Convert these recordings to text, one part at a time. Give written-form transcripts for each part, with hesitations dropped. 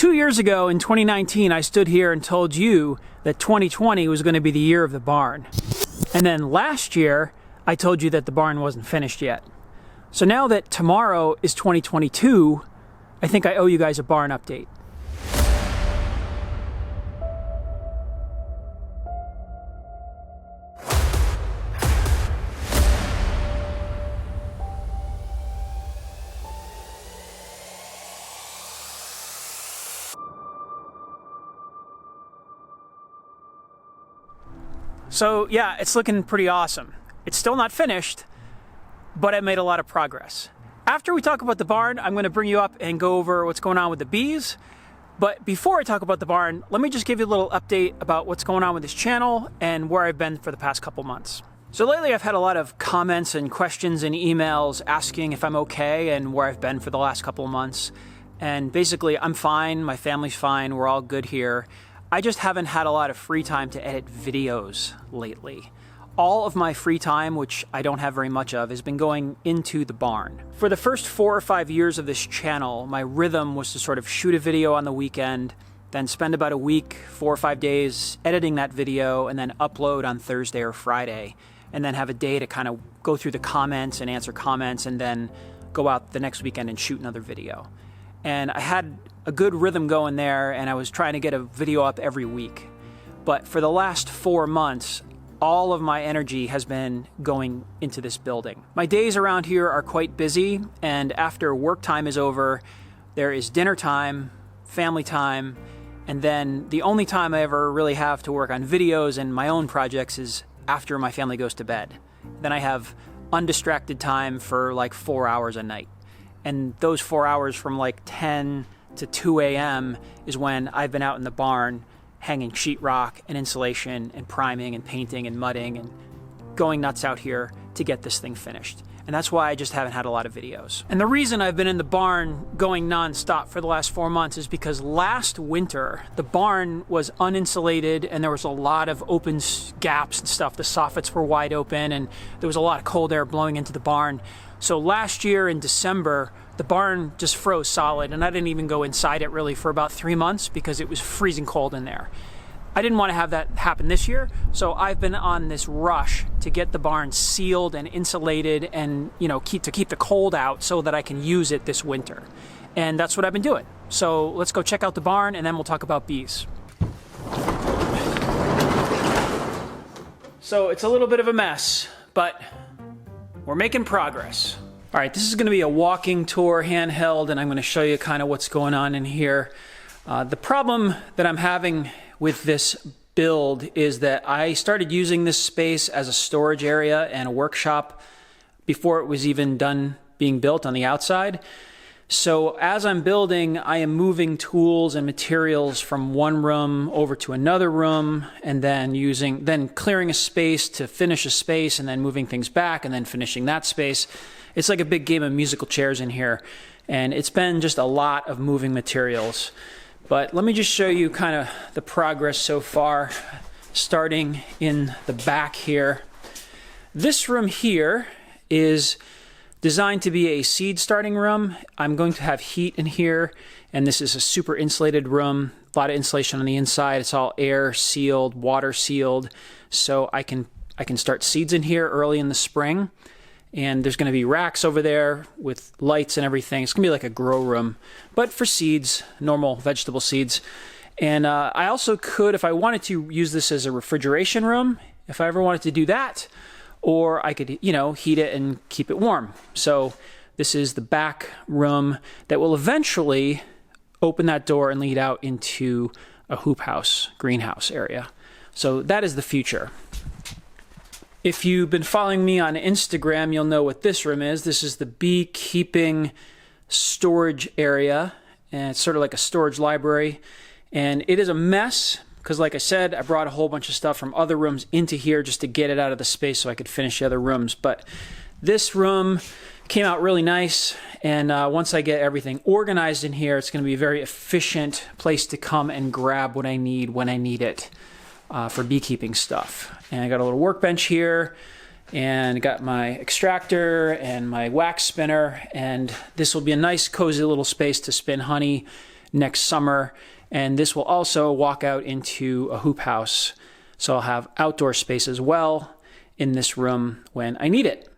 2 years ago in 2019, I stood here and told you that 2020 was going to be the year of the barn. And then last year, I told you that the barn wasn't finished yet. So now that tomorrow is 2022, I think I owe you guys a barn update. So yeah, it's looking pretty awesome. It's still not finished, but I made a lot of progress. After we talk about the barn, I'm going to bring you up and go over what's going on with the bees. But before I talk about the barn, let me just give you a little update about what's going on with this channel and where I've been for the past couple months. So lately I've had a lot of comments and questions and emails asking if I'm okay and where I've been for the last couple of months. And basically I'm fine, my family's fine, we're all good here. I just haven't had a lot of free time to edit videos lately. All of my free time, which I don't have very much of, has been going into the barn. For the first 4 or 5 years of this channel, my rhythm was to sort of shoot a video on the weekend, then spend about a week, 4 or 5 days editing that video, and then upload on Thursday or Friday, and then have a day to kind of go through the comments and answer comments, and then go out the next weekend and shoot another video. And I had a good rhythm going there, and I was trying to get a video up every week. But for the last 4 months, all of my energy has been going into this building. My days around here are quite busy, and after work time is over, there is dinner time, family time, and then the only time I ever really have to work on videos and my own projects is after my family goes to bed. Then I have undistracted time for like 4 hours a night. And those 4 hours from like 10 to 2 a.m. is when I've been out in the barn hanging sheetrock and insulation and priming and painting and mudding and going nuts out here to get this thing finished. And that's why I just haven't had a lot of videos. And the reason I've been in the barn going non-stop for the last 4 months is because last winter, the barn was uninsulated and there was a lot of open gaps and stuff. The soffits were wide open and there was a lot of cold air blowing into the barn. So last year in December, the barn just froze solid and I didn't even go inside it really for about 3 months because it was freezing cold in there. I didn't want to have that happen this year, so I've been on this rush to get the barn sealed and insulated and, you know, keep the cold out so that I can use it this winter. And that's what I've been doing. So let's go check out the barn and then we'll talk about bees. So it's a little bit of a mess, but we're making progress. All right, this is going to be a walking tour handheld, and I'm going to show you kind of what's going on in here. The problem that I'm having with this build is that I started using this space as a storage area and a workshop before it was even done being built on the outside. So as I'm building, I am moving tools and materials from one room over to another room, and then clearing a space to finish a space, and then moving things back, and then finishing that space. It's like a big game of musical chairs in here, and it's been just a lot of moving materials. But let me just show you kind of the progress so far, starting in the back here. This room here is designed to be a seed starting room. I'm going to have heat in here, and this is a super insulated room, a lot of insulation on the inside. It's all air sealed, water sealed, so I can start seeds in here early in the spring. And there's going to be racks over there with lights and everything. It's going to be like a grow room, but for seeds, normal vegetable seeds. And I also could, if I wanted to, use this as a refrigeration room, if I ever wanted to do that, or I could, you know, heat it and keep it warm. So this is the back room that will eventually open that door and lead out into a hoop house, greenhouse area. So that is the future. If you've been following me on Instagram, you'll know what this room is. This is the beekeeping storage area, and it's sort of like a storage library. And it is a mess because, like I said, I brought a whole bunch of stuff from other rooms into here just to get it out of the space so I could finish the other rooms. But this room came out really nice, and once I get everything organized in here, it's going to be a very efficient place to come and grab what I need when I need it. For beekeeping stuff. And I got a little workbench here, and got my extractor and my wax spinner, and this will be a nice cozy little space to spin honey next summer. And this will also walk out into a hoop house. So I'll have outdoor space as well in this room when I need it.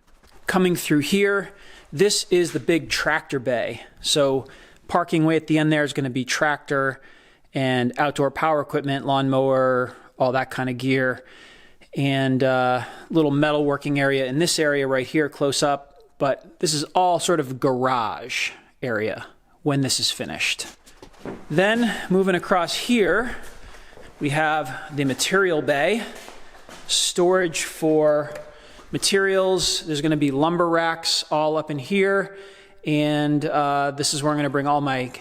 Coming through here, this is the big tractor bay. So parking way at the end there is going to be tractor and outdoor power equipment, lawnmower, all that kind of gear. And little metal working area in this area right here close up. But this is all sort of garage area when this is finished. Then moving across here, we have the material bay, storage for materials. There's going to be lumber racks all up in here, and this is where I'm going to bring all my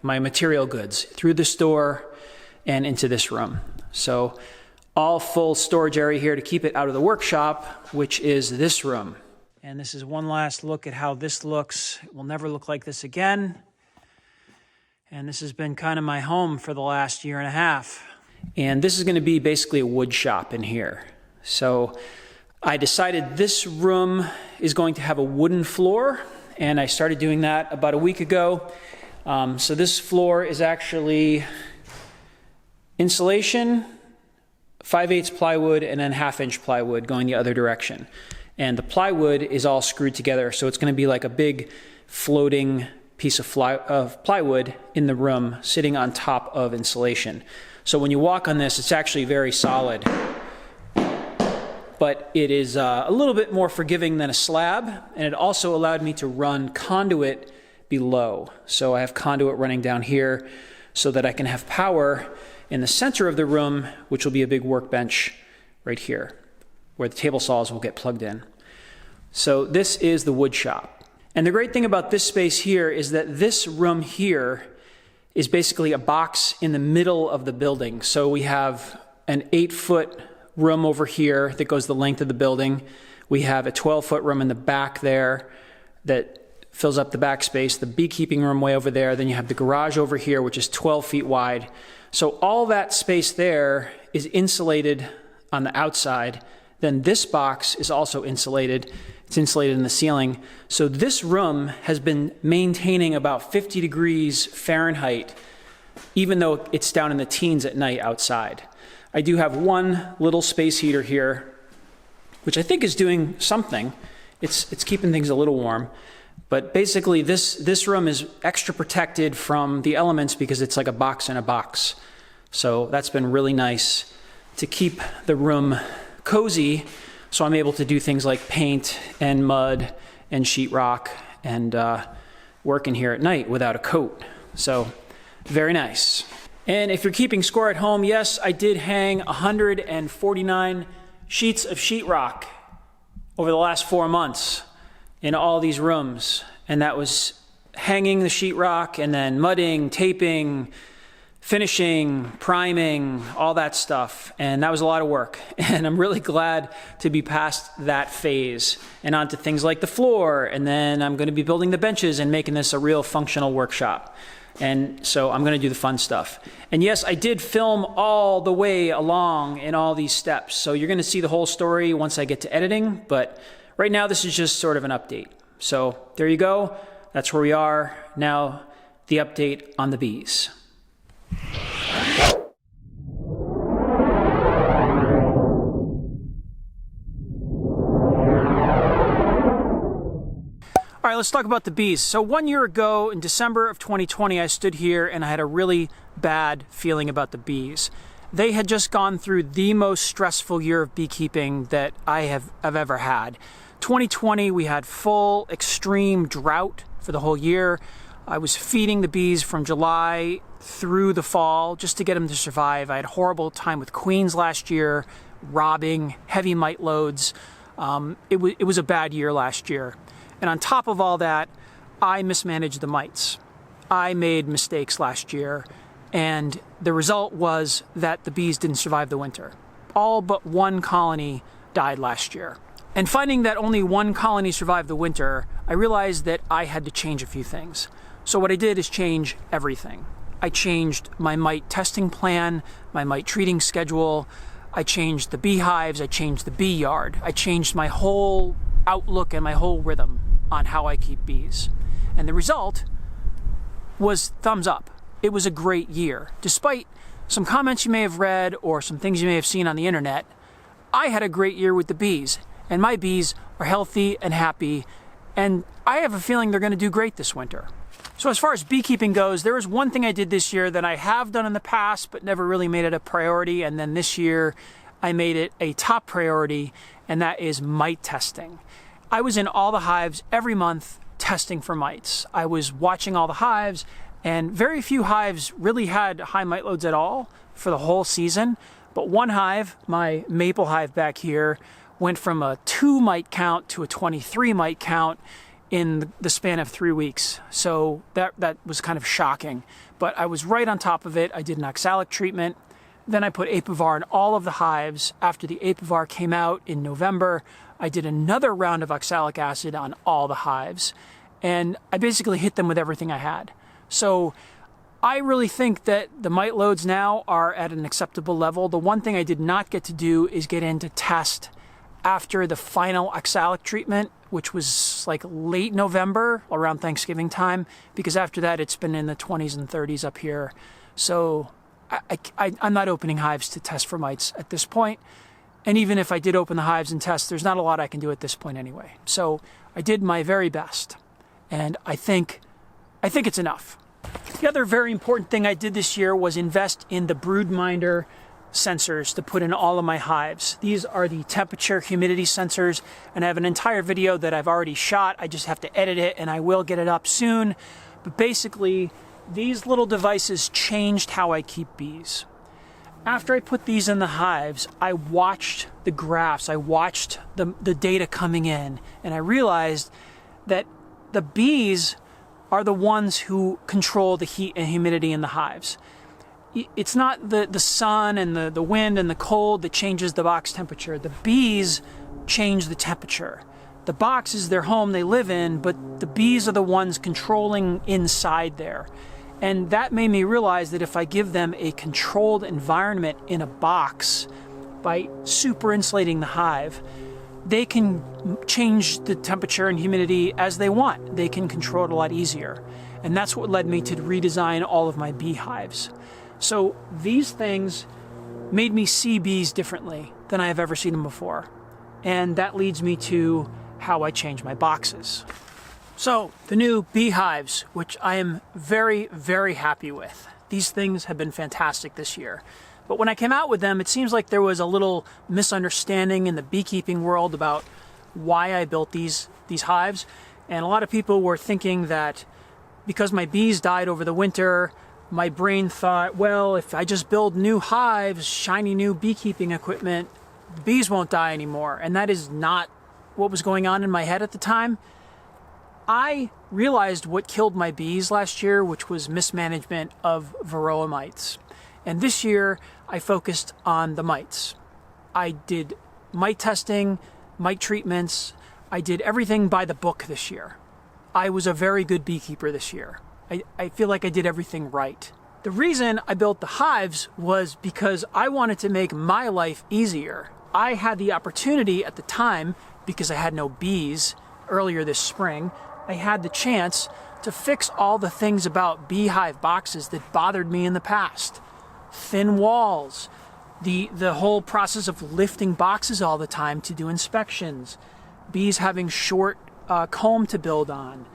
material goods through the store and into this room. So all full storage area here to keep it out of the workshop, which is this room. And this is one last look at how this looks. It will never look like this again. And this has been kind of my home for the last year and a half. And this is going to be basically a wood shop in here. So I decided this room is going to have a wooden floor, and I started doing that about a week ago. So this floor is actually insulation, 5/8 plywood, and then 1/2 inch plywood going the other direction. And the plywood is all screwed together, so it's going to be like a big floating piece of plywood in the room sitting on top of insulation. So when you walk on this, it's actually very solid. But it is a little bit more forgiving than a slab, and it also allowed me to run conduit below. So I have conduit running down here so that I can have power in the center of the room, which will be a big workbench right here, where the table saws will get plugged in. So this is the wood shop. And the great thing about this space here is that this room here is basically a box in the middle of the building. So we have an 8-foot room over here that goes the length of the building. We have a 12-foot room in the back there that fills up the back space, the beekeeping room way over there. Then you have the garage over here, which is 12 feet wide. So all that space there is insulated on the outside. Then this box is also insulated. It's insulated in the ceiling. So this room has been maintaining about 50 degrees Fahrenheit, even though it's down in the teens at night outside. I do have one little space heater here, which I think is doing something. It's keeping things a little warm. But basically this room is extra protected from the elements because it's like a box in a box. So that's been really nice to keep the room cozy. So I'm able to do things like paint and mud and sheetrock and work in here at night without a coat. So very nice. And if you're keeping score at home, yes, I did hang 149 sheets of sheetrock over the last 4 months in all these rooms. And that was hanging the sheetrock and then mudding, taping, finishing, priming, all that stuff. And that was a lot of work. And I'm really glad to be past that phase and on to things like the floor. And then I'm going to be building the benches and making this a real functional workshop. And so I'm going to do the fun stuff. And yes, I did film all the way along in all these steps. So you're going to see the whole story once I get to editing. But right now, this is just sort of an update. So there you go. That's where we are. Now, the update on the bees. All right, let's talk about the bees. So 1 year ago, in December of 2020, I stood here and I had a really bad feeling about the bees. They had just gone through the most stressful year of beekeeping that I've ever had. 2020, we had full extreme drought for the whole year. I was feeding the bees from July through the fall just to get them to survive. I had a horrible time with queens last year, robbing, heavy mite loads. It was a bad year last year. And on top of all that, I mismanaged the mites. I made mistakes last year, and the result was that the bees didn't survive the winter. All but one colony died last year. And finding that only one colony survived the winter, I realized that I had to change a few things. So what I did is change everything. I changed my mite testing plan, my mite treating schedule. I changed the beehives, I changed the bee yard. I changed my whole outlook and my whole rhythm on how I keep bees. And the result was thumbs up. it was a great year. Despite some comments you may have read or some things you may have seen on the internet, I had a great year with the bees, and my bees are healthy and happy, and I have a feeling they're going to do great this winter. So as far as beekeeping goes, there was one thing I did this year that I have done in the past but never really made it a priority, and then this year I made it a top priority, and that is mite testing. I was in all the hives every month testing for mites. I was watching all the hives, and very few hives really had high mite loads at all for the whole season. But one hive, my maple hive back here, went from a 2 mite count to a 23 mite count in the span of 3 weeks. So that was kind of shocking. But I was right on top of it. I did an oxalic treatment. Then I put APIARY in all of the hives. After the APIARY came out in November, I did another round of oxalic acid on all the hives. And I basically hit them with everything I had. So I really think that the mite loads now are at an acceptable level. The one thing I did not get to do is get in to test after the final oxalic treatment, which was like late November, around Thanksgiving time, because after that it's been in the 20s and 30s up here. So I'm not opening hives to test for mites at this point. And even if I did open the hives and test, there's not a lot I can do at this point anyway. So I did my very best, and I think it's enough. The other very important thing I did this year was invest in the BROODMINDER sensors to put in all of my hives. These are the temperature humidity sensors, and I have an entire video that I've already shot. I just have to edit it, and I will get it up soon. But basically, these little devices changed how I keep bees. After I put these in the hives, I watched the graphs, I watched the data coming in, and I realized that the bees are the ones who control the heat and humidity in the hives. It's not the sun and the wind and the cold that changes the box temperature. The bees change the temperature. The box is their home they live in, but the bees are the ones controlling inside there. And that made me realize that if I give them a controlled environment in a box by super insulating the hive, they can change the temperature and humidity as they want. They can control it a lot easier. And that's what led me to redesign all of my beehives. So these things made me see bees differently than I have ever seen them before. And that leads me to how I change my boxes. So the new beehives, which I am very, very happy with. These things have been fantastic this year. But when I came out with them, it seems like there was a little misunderstanding in the beekeeping world about why I built these hives. And a lot of people were thinking that because my bees died over the winter, my brain thought, well, if I just build new hives, shiny new beekeeping equipment, the bees won't die anymore. And that is not what was going on in my head at the time. I realized what killed my bees last year, which was mismanagement of varroa mites. And this year, I focused on the mites. I did mite testing, mite treatments. I did everything by the book this year. I was a very good beekeeper this year. I feel like I did everything right. The reason I built the hives was because I wanted to make my life easier. I had the opportunity at the time, because I had no bees earlier this spring, I had the chance to fix all the things about beehive boxes that bothered me in the past. Thin walls, the whole process of lifting boxes all the time to do inspections, bees having short comb to build on,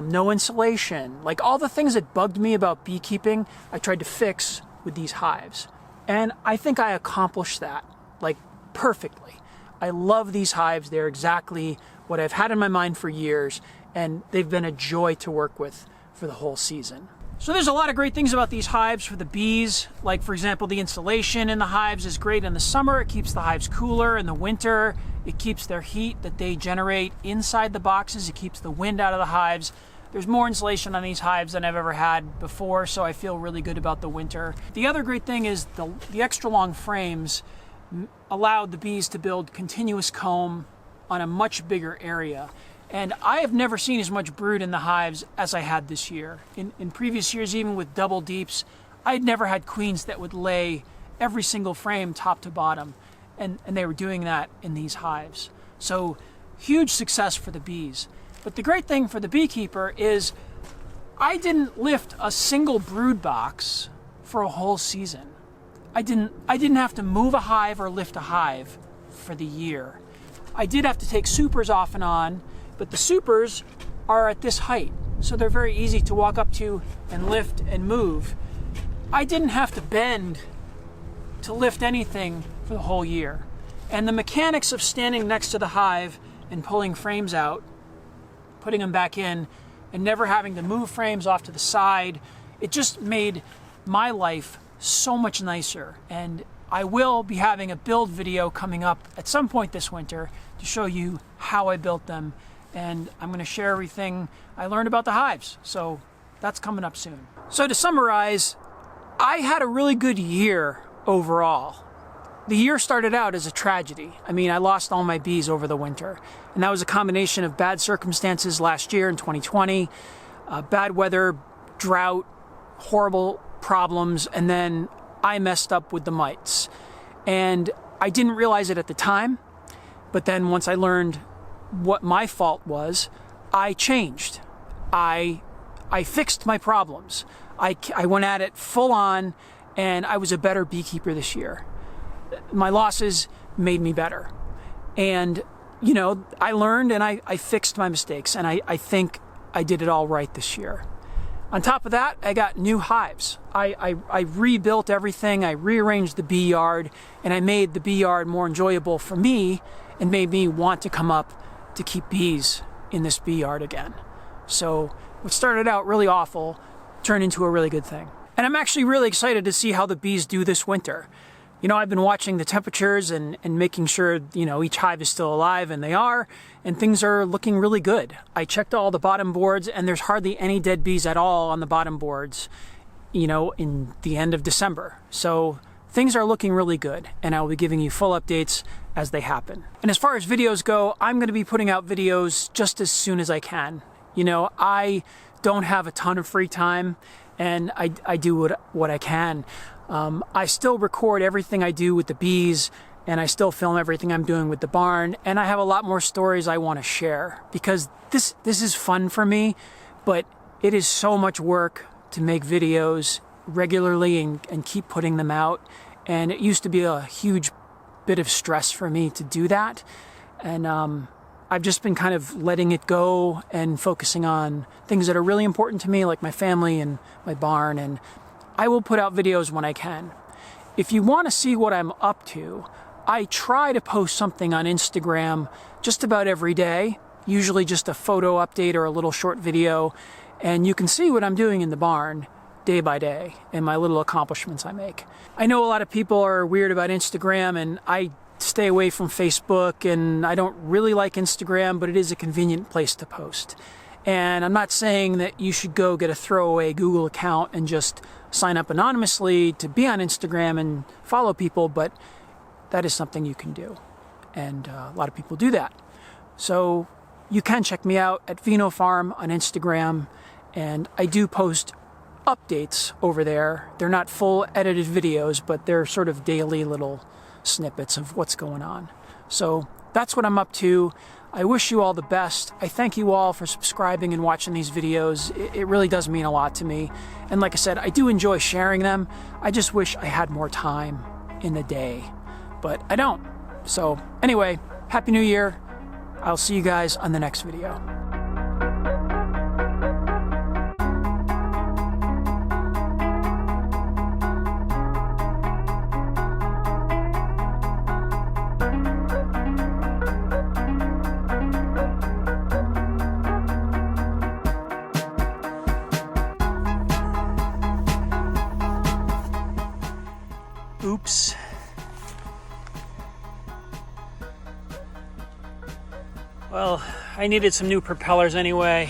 no insulation, like all the things that bugged me about beekeeping, I tried to fix with these hives. And I think I accomplished that, like, perfectly. I love these hives. They're exactly what I've had in my mind for years, and they've been a joy to work with for the whole season. So there's a lot of great things about these hives for the bees. Like, for example, the insulation in the hives is great in the summer. It keeps the hives cooler. In the winter, it keeps their heat that they generate inside the boxes. It keeps the wind out of the hives. There's more insulation on these hives than I've ever had before, so I feel really good about the winter. The other great thing is the extra long frames allowed the bees to build continuous comb on a much bigger area. And I have never seen as much brood in the hives as I had this year. In previous years, even with double deeps, I had never had queens that would lay every single frame top to bottom. And they were doing that in these hives. So huge success for the bees. But the great thing for the beekeeper is I didn't lift a single brood box for a whole season. I didn't have to move a hive or lift a hive for the year. I did have to take supers off and on, but the supers are at this height, so they're very easy to walk up to and lift and move. I didn't have to bend to lift anything for the whole year. And the mechanics of standing next to the hive and pulling frames out, putting them back in, and never having to move frames off to the side, it just made my life so much nicer. And I will be having a build video coming up at some point this winter to show you how I built them. And I'm going to share everything I learned about the hives. So that's coming up soon. So to summarize, I had a really good year overall. The year started out as a tragedy. I mean, I lost all my bees over the winter. And that was a combination of bad circumstances last year in 2020, bad weather, drought, horrible problems, and then I messed up with the mites. And I didn't realize it at the time, but then once I learned what my fault was, I changed. I fixed my problems. I went at it full on, and I was a better beekeeper this year. My losses made me better. And, you know, I learned and I fixed my mistakes, and I think I did it all right this year. On top of that, I got new hives. I rebuilt everything, I rearranged the bee yard, and I made the bee yard more enjoyable for me and made me want to come up to keep bees in this bee yard again. So what started out really awful turned into a really good thing. And I'm actually really excited to see how the bees do this winter. You know, I've been watching the temperatures and making sure, you know, each hive is still alive, and they are, and things are looking really good. I checked all the bottom boards, and there's hardly any dead bees at all on the bottom boards, you know, in the end of December. So things are looking really good, and I will be giving you full updates as they happen. And as far as videos go, I'm going to be putting out videos just as soon as I can. You know, I don't have a ton of free time, and I do what I can. I still record everything I do with the bees, and I still film everything I'm doing with the barn, and I have a lot more stories I want to share, because this is fun for me, but it is so much work to make videos regularly and keep putting them out, and it used to be a huge bit of stress for me to do that, and I've just been kind of letting it go and focusing on things that are really important to me, like my family and my barn, and I will put out videos when I can. If you want to see what I'm up to, I try to post something on Instagram just about every day, usually just a photo update or a little short video, and you can see what I'm doing in the barn day by day and my little accomplishments I make. I know a lot of people are weird about Instagram, and I stay away from Facebook, and I don't really like Instagram, but it is a convenient place to post. And I'm not saying that you should go get a throwaway Google account and just sign up anonymously to be on Instagram and follow people, but that is something you can do. And a lot of people do that. So you can check me out at Vino Farm on Instagram, and I do post updates over there. They're not full edited videos, but they're sort of daily little snippets of what's going on. So that's what I'm up to. I wish you all the best. I thank you all for subscribing and watching these videos. It really does mean a lot to me. And like I said, I do enjoy sharing them. I just wish I had more time in the day, but I don't. So anyway, Happy New Year. I'll see you guys on the next video. Oops. Well, I needed some new propellers anyway.